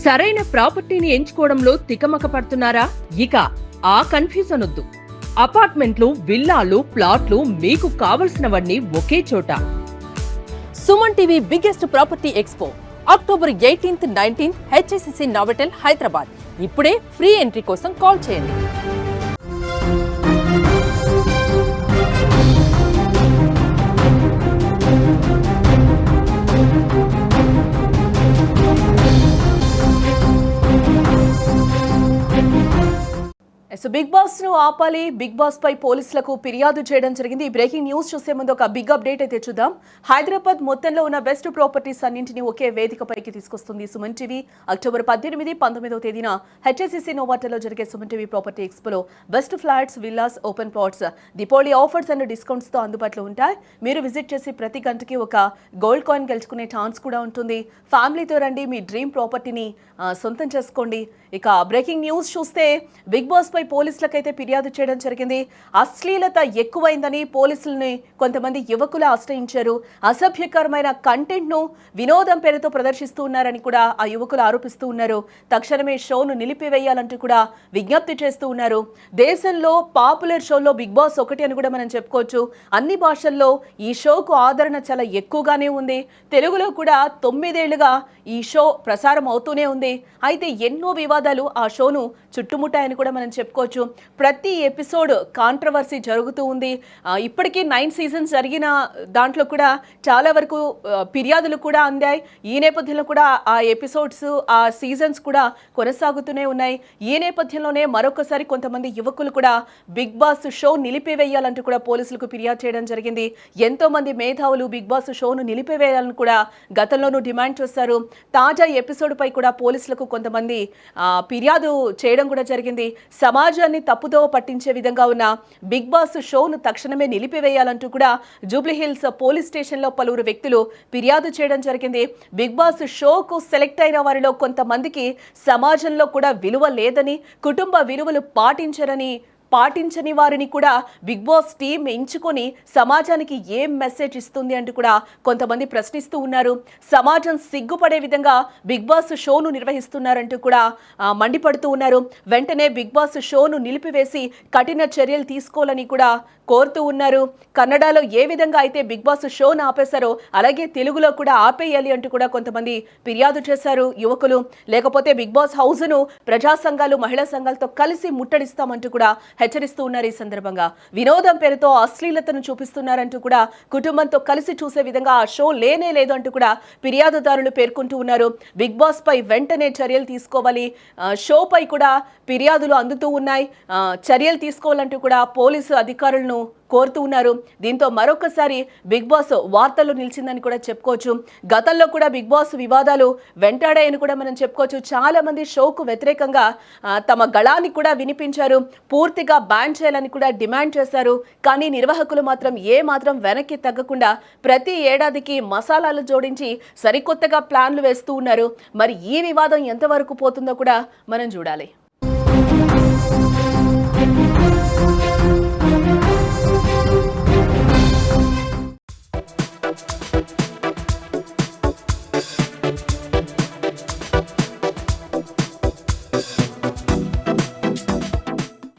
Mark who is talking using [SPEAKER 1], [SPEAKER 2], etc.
[SPEAKER 1] సరైన ప్రాపర్టీని ఎంచుకోవడంలో తికమక పడుతున్నారా? ఇక ఆ కన్ఫ్యూజన్ వద్దు. అపార్ట్మెంట్లు, విల్లాలు, ప్లాట్లు మీకు కావలసినవన్నీ ఒకే చోట.
[SPEAKER 2] Suman TV biggest property expo October 18th, 19th HSCC Novotel Hyderabad. ఇప్పుడే ఫ్రీ ఎంట్రీ కోసం కాల్ చేయండి. బిగ్ బాస్ ను ఆపాలి. బిగ్ బాస్ పై పోలీసులకు ఫిర్యాదు చేయడం జరిగింది. ఈ బ్రేకింగ్ న్యూస్ చూసే ముందు ఒక బిగ్ అప్డేట్ అయితే చూద్దాం. హైదరాబాద్ మొత్తంలో ఉన్న బెస్ట్ ప్రాపర్టీస్ అన్నింటినీ ఒకే వేదికపైకి తీసుకొస్తుంది సుమన్ టీవీ. అక్టోబర్ 18, 19వ తేదీన హెచ్ఎస్సిసి నోవాటెల్లో జరిగే సుమన్ టీవీ ప్రాపర్టీ ఎక్స్పోలో best flats, villas, open plots, Deepavali offers and discounts తో అందుబాటులో ఉంటాయి. మీరు విజిట్ చేసి ప్రతి గంటకి ఒక గోల్డ్ కాయిన్ గెలుచుకునే ఛాన్స్ కూడా ఉంటుంది. ఫ్యామిలీతో రండి, మీ డ్రీమ్ ప్రాపర్టీని సొంతం చేసుకోండి. ఇక బ్రేకింగ్ న్యూస్ చూస్తే బిగ్ బాస్ పై పోలీసులకైతే ఫిర్యాదు చేయడం జరిగింది. అశ్లీలత ఎక్కువైందని పోలీసుల్ని కొంతమంది యువకులు ఆశ్రయించారు. అసభ్యకరమైన కంటెంట్ ను వినోదం పేరుతో ప్రదర్శిస్తూ ఉన్నారని కూడా ఆ యువకులు ఆరోపిస్తూ ఉన్నారు. తక్షణమే షోను నిలిపివేయాలంటూ కూడా విజ్ఞప్తి చేస్తూ ఉన్నారు. దేశంలో పాపులర్ షోలో బిగ్ బాస్ ఒకటి అని కూడా మనం చెప్పుకోవచ్చు. అన్ని భాషల్లో ఈ షోకు ఆదరణ చాలా ఎక్కువగానే ఉంది. తెలుగులో కూడా 9 ఏళ్లుగా ఈ షో ప్రసారం అవుతూనే ఉంది. అయితే ఎన్నో వివాదాలు ఆ షోను చుట్టుముట్టాయని కూడా మనం చెప్పుకోవచ్చు. ప్రతి ఎపిసోడ్ కాంట్రవర్సీ జరుగుతూ ఉంది. ఇప్పటికీ 9 సీజన్స్ జరిగిన దాంట్లో కూడా చాలా వరకు ఫిర్యాదులు కూడా అందాయి. ఈ నేపథ్యంలో కూడా ఆ ఎపిసోడ్స్, ఆ సీజన్స్ కూడా కొనసాగుతూనే ఉన్నాయి. ఈ నేపథ్యంలోనే మరొకసారి కొంతమంది యువకులు కూడా బిగ్ బాస్ షో నిలిపివేయాలంటూ కూడా పోలీసులకు ఫిర్యాదు చేయడం జరిగింది. ఎంతో మంది మేధావులు బిగ్ బాస్ షోను నిలిపివేయాలని కూడా గతంలోనూ డిమాండ్ చేశారు. తాజా ఎపిసోడ్ పై కూడా పోలీసులకు కొంతమంది ఫిర్యాదు చేయడం కూడా జరిగింది. సమాజాన్ని తప్పుదోవ పట్టించే విధంగా ఉన్న బిగ్ బాస్ షోను తక్షణమే నిలిపివేయాలంటూ కూడా జూబ్లీహిల్స్ పోలీస్ స్టేషన్లో పలువురు వ్యక్తులు ఫిర్యాదు చేయడం జరిగింది. బిగ్ బాస్ షోకు సెలెక్ట్ అయిన వారిలో కొంతమందికి సమాజంలో కూడా విలువ లేదని, కుటుంబ విలువలు పాటించని వారిని కూడా బిగ్ బాస్ టీం ఎంచుకొని సమాజానికి ఏం మెసేజ్ ఇస్తుంది అంటూ కూడా కొంతమంది ప్రశ్నిస్తూ ఉన్నారు. సమాజం సిగ్గుపడే విధంగా బిగ్ బాస్ షోను నిర్వహిస్తున్నారంటూ కూడా మండిపడుతూ ఉన్నారు. వెంటనే బిగ్ బాస్ షోను నిలిపివేసి కఠిన చర్యలు తీసుకోవాలని కూడా కోరుతూ ఉన్నారు. కన్నడలో ఏ విధంగా అయితే బిగ్ బాస్ షోను ఆపేశారో అలాగే తెలుగులో కూడా ఆపేయాలి అంటూ కూడా కొంతమంది ఫిర్యాదు చేశారు యువకులు. లేకపోతే బిగ్ బాస్ హౌస్ను ప్రజా సంఘాలు, మహిళా సంఘాలతో కలిసి ముట్టడిస్తామంటూ కూడా హెచ్చరిస్తూ ఉన్నారు. ఈ సందర్భంగా వినోదం పేరుతో అశ్లీలతను చూపిస్తున్నారంటూ కూడా కుటుంబంతో కలిసి చూసే విధంగా ఆ షో లేనే లేదు అంటూ కూడా ఫిర్యాదుదారులు పేర్కొంటూ ఉన్నారు. బిగ్ బాస్ పై వెంటనే చర్యలు తీసుకోవాలి. షో పై కూడా ఫిర్యాదులు అందుతూ ఉన్నాయి. చర్యలు తీసుకోవాలంటూ కూడా పోలీసు అధికారులను కోరుతూ ఉన్నారు. దీంతో మరొకసారి బిగ్ బాస్ వార్తల్లో నిలిచిందని కూడా చెప్పుకోవచ్చు. గతంలో కూడా బిగ్ బాస్ వివాదాలు వెంటాడాయని కూడా మనం చెప్పుకోవచ్చు. చాలా మంది షోకు వ్యతిరేకంగా తమ గళాన్ని కూడా వినిపించారు. పూర్తిగా బ్యాన్ చేయాలని కూడా డిమాండ్ చేశారు. కానీ నిర్వాహకులు మాత్రం వెనక్కి తగ్గకుండా ప్రతి ఏడాదికి మసాలాలు జోడించి సరికొత్తగా ప్లాన్లు వేస్తూ ఉన్నారు. మరి ఈ వివాదం ఎంతవరకు పోతుందో కూడా మనం చూడాలి.